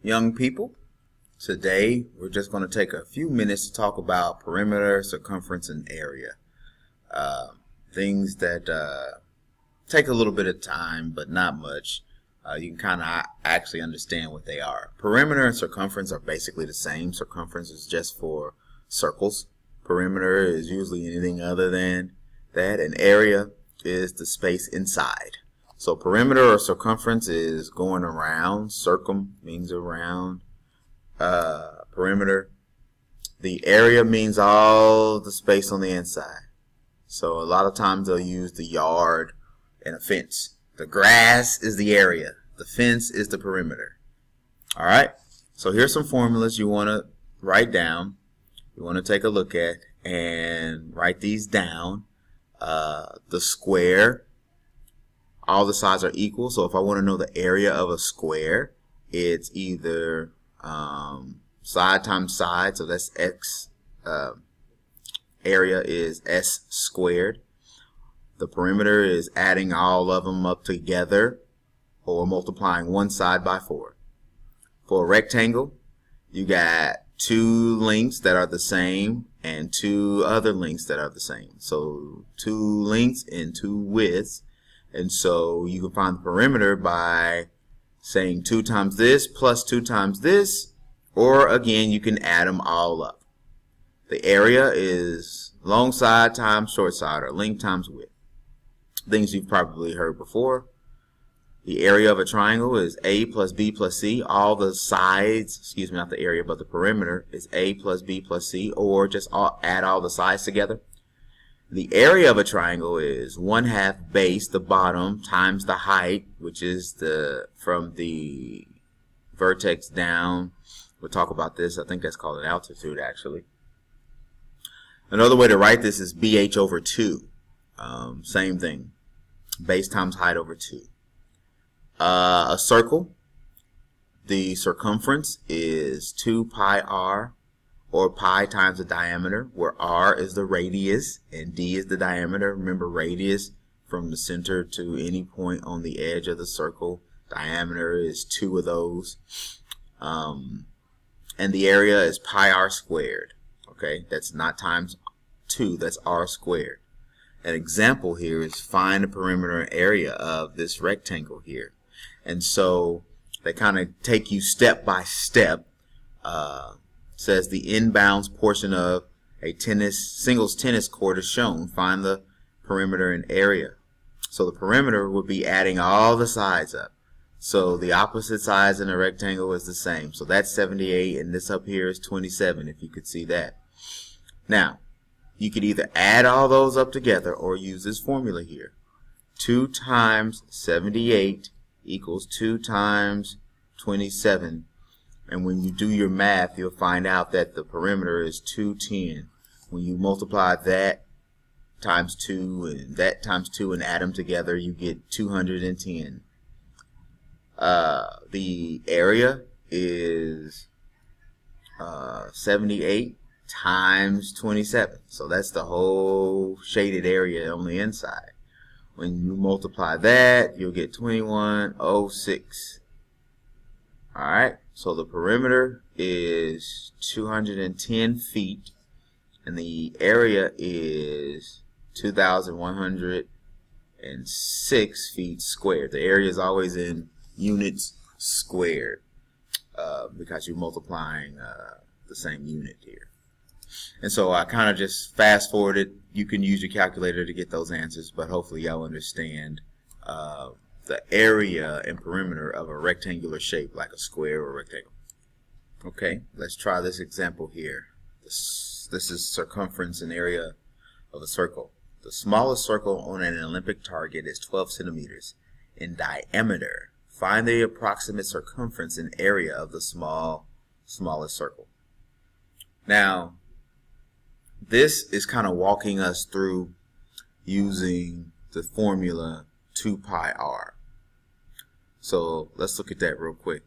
young people. Today, we're just going to take a few minutes to talk about perimeter, circumference, and area. Things that take a little bit of time, but not much. You can kind of actually understand what they are. Perimeter and circumference are basically the same. Circumference is just for circles. Perimeter is usually anything other than that. And area is the space inside. So perimeter or circumference is going around. Circum means around. Perimeter. The area means all the space on the inside. So a lot of times they'll use the yard and a fence. The grass is the area. The fence is the perimeter. All right. So here's some formulas you want to write down. You want to take a look at and write these down. The square. All the sides are equal. So if I want to know the area of a square, it's either side times side. So that's x. Area is s squared. The perimeter is adding all of them up together or multiplying one side by 4. For a rectangle, you got two lengths that are the same and two other lengths that are the same. So two lengths and two widths. And so you can find the perimeter by saying 2 times this plus 2 times this, or again, you can add them all up. The area is long side times short side, or length times width. Things you've probably heard before. The area of a triangle is A plus B plus C. All the sides, excuse me, not the area, but the perimeter is A plus B plus C, or just add all the sides together. The area of a triangle is 1/2 base, the bottom, times the height, which is from the vertex down. We'll talk about this. I think that's called an altitude, actually. Another way to write this is BH over 2. Same thing. Base times height over 2. A circle, the circumference is 2 pi r, or pi times the diameter, where r is the radius and d is the diameter. Remember, radius from the center to any point on the edge of the circle. Diameter is 2 of those. And the area is pi r squared. Okay, that's not times 2, that's r squared. An example here is find the perimeter and area of this rectangle here. And so they kind of take you step by step. Says the inbounds portion of a singles tennis court is shown. Find the perimeter and area. So the perimeter would be adding all the sides up. So the opposite sides in a rectangle is the same. So that's 78, and this up here is 27, if you could see that. Now, you could either add all those up together or use this formula here. 2 times 78 equals 2 times 27. And when you do your math, you'll find out that the perimeter is 210. When you multiply that times 2 and that times 2 and add them together, you get 210. The area is 78 times 27. So that's the whole shaded area on the inside. When you multiply that, you'll get 2106. Alright, so the perimeter is 210 feet, and the area is 2,106 feet squared. The area is always in units squared because you're multiplying the same unit here. And so I kind of just fast forwarded. You can use your calculator to get those answers, but hopefully y'all understand the area and perimeter of a rectangular shape, like a square or rectangle. Okay, let's try this example here. This is circumference and area of a circle. The smallest circle on an Olympic target is 12 centimeters in diameter. Find the approximate circumference and area of the smallest circle. Now, this is kind of walking us through using the formula 2 pi r. So let's look at that real quick.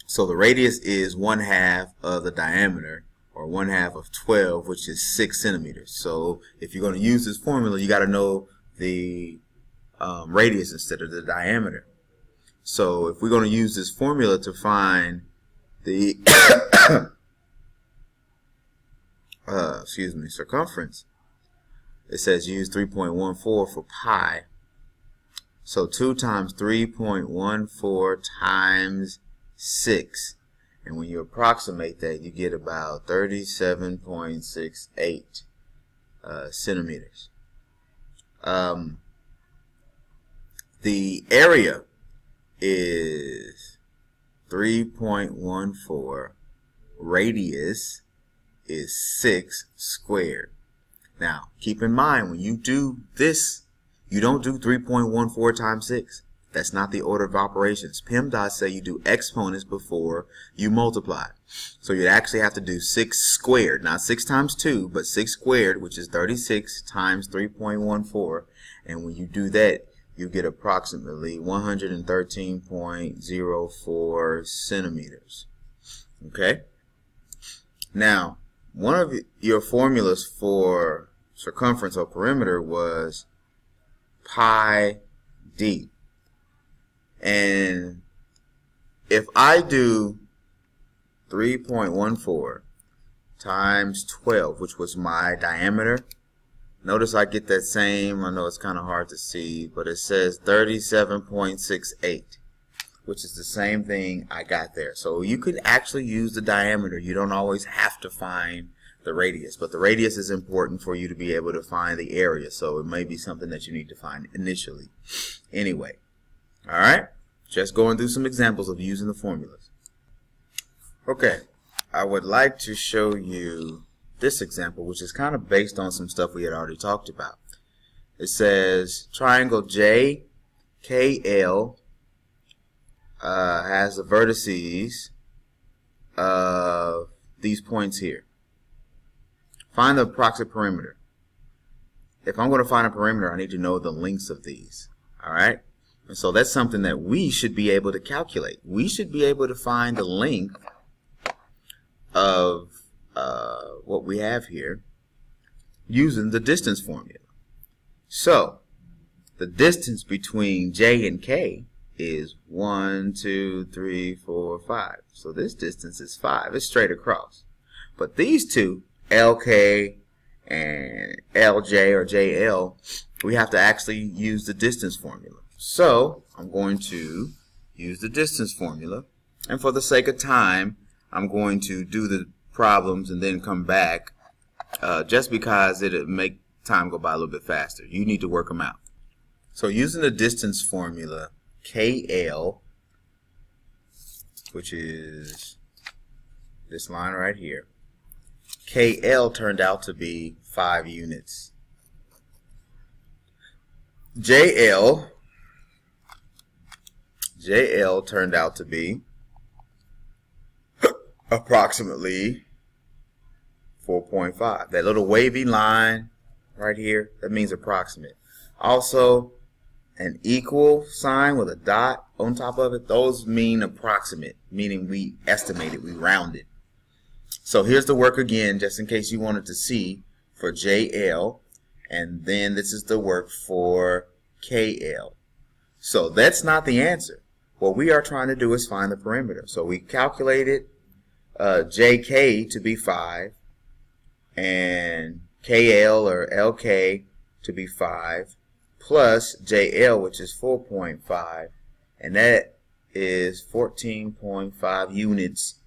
So the radius is 1/2 of the diameter, or 1/2 of 12, which is 6 centimeters. So if you're going to use this formula, you got to know the radius instead of the diameter. So if we're going to use this formula to find the circumference, it says use 3.14 for pi. So 2 times 3.14 times 6. And when you approximate that, you get about 37.68 centimeters. The area is 3.14. Radius is 6 squared. Now, keep in mind, when you do this, you don't do 3.14 times 6. That's not the order of operations. PEMDAS say you do exponents before you multiply. So you'd actually have to do 6 squared. Not 6 times 2, but 6 squared, which is 36 times 3.14. And when you do that, you get approximately 113.04 centimeters. Okay? Now, one of your formulas for circumference or perimeter was pi d. And if I do 3.14 times 12, which was my diameter, notice I get that same, I know it's kind of hard to see, but it says 37.68, which is the same thing I got there. So you could actually use the diameter. You don't always have to find the radius, but the radius is important for you to be able to find the area. So it may be something that you need to find initially. Anyway, all right, just going through some examples of using the formulas. Okay, I would like to show you this example, which is kind of based on some stuff we had already talked about. It says triangle JKL has the vertices of these points here. Find the approximate perimeter. If I'm going to find a perimeter, I need to know the lengths of these. All right? And so that's something that we should be able to calculate. We should be able to find the length of what we have here using the distance formula. So the distance between J and K is 1, 2, 3, 4, 5. So this distance is 5. It's straight across. But these two, LK and LJ or JL, we have to actually use the distance formula. So I'm going to use the distance formula, and for the sake of time, I'm going to do the problems and then come back just because it'll make time go by a little bit faster. You need to work them out. So using the distance formula, KL, which is this line right here, KL turned out to be 5 units. JL turned out to be approximately 4.5. That little wavy line right here, that means approximate. Also, an equal sign with a dot on top of it, those mean approximate, meaning we estimate it, we round it. So here's the work again, just in case you wanted to see for JL, and then this is the work for KL. So that's not the answer. What we are trying to do is find the perimeter. So we calculated JK to be 5 and KL or LK to be 5 plus JL, which is 4.5, and that is 14.5 units,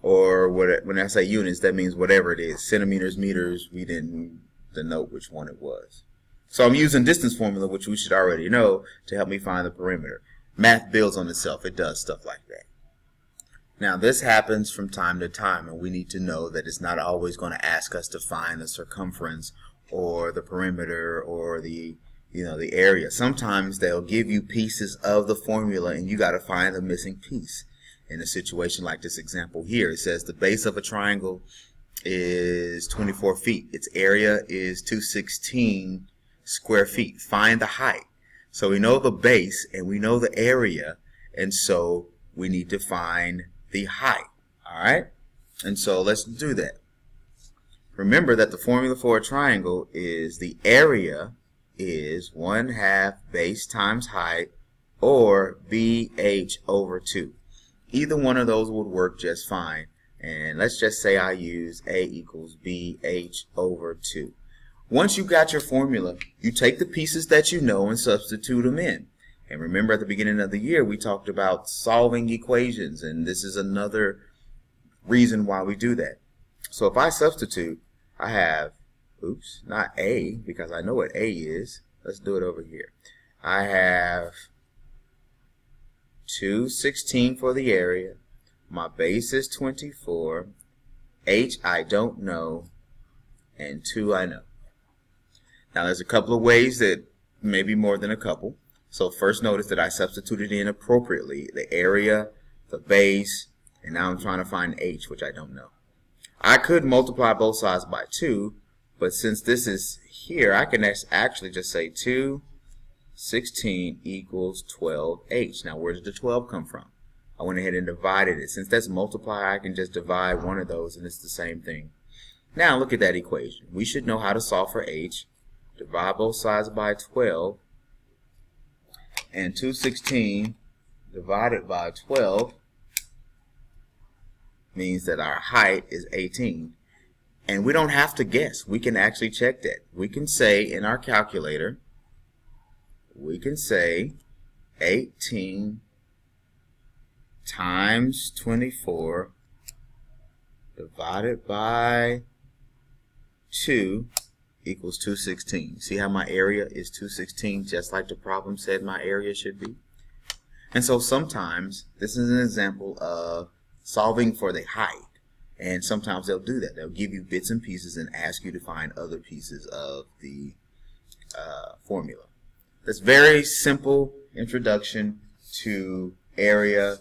or what, when I say units, that means whatever it is, centimeters, meters. We didn't denote which one it was. So I'm using distance formula, which we should already know, to help me find the perimeter. Math builds on itself. It does stuff like that. Now this happens from time to time, and we need to know that it's not always going to ask us to find the circumference or the perimeter or the area. Sometimes they'll give you pieces of the formula and you got to find the missing piece. In a situation like this example here, it says the base of a triangle is 24 feet. Its area is 216 square feet. Find the height. So we know the base and we know the area, and so we need to find the height. All right? And so let's do that. Remember that the formula for a triangle is the area is 1/2 base times height or BH over 2. Either one of those would work just fine. And let's just say I use A equals BH over 2. Once you got your formula, you take the pieces that you know and substitute them in. And remember, at the beginning of the year, we talked about solving equations, and this is another reason why we do that. So if I substitute, I have, oops, not A, because I know what A is. Let's do it over here. I have 216 for the area. My base is 24. H I don't know, and 2 I know. Now there's a couple of ways that, maybe more than a couple. So first, notice that I substituted in appropriately the area, the base, and now I'm trying to find H, which I don't know. I could multiply both sides by 2, but since this is here, I can actually just say 216 equals 12H. Now where did the 12 come from? I went ahead and divided it. Since that's multiply, I can just divide one of those and it's the same thing. Now look at that equation. We should know how to solve for H. Divide both sides by 12. And 216 divided by 12 means that our height is 18. And we don't have to guess. We can actually check that. We can say in our calculator, we can say 18 times 24 divided by 2 equals 216. See how my area is 216, just like the problem said my area should be? And so sometimes, this is an example of solving for the height. And sometimes they'll do that. They'll give you bits and pieces and ask you to find other pieces of the formula. That's very simple introduction to area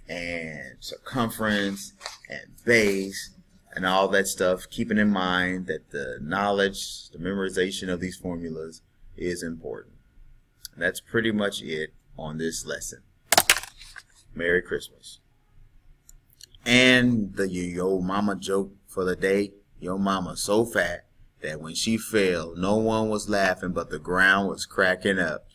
and circumference and base and all that stuff, keeping in mind that the knowledge, the memorization of these formulas is important. And that's pretty much it on this lesson. Merry Christmas. And the yo mama joke for the day, your mama so fat that when she fell, no one was laughing but the ground was cracking up.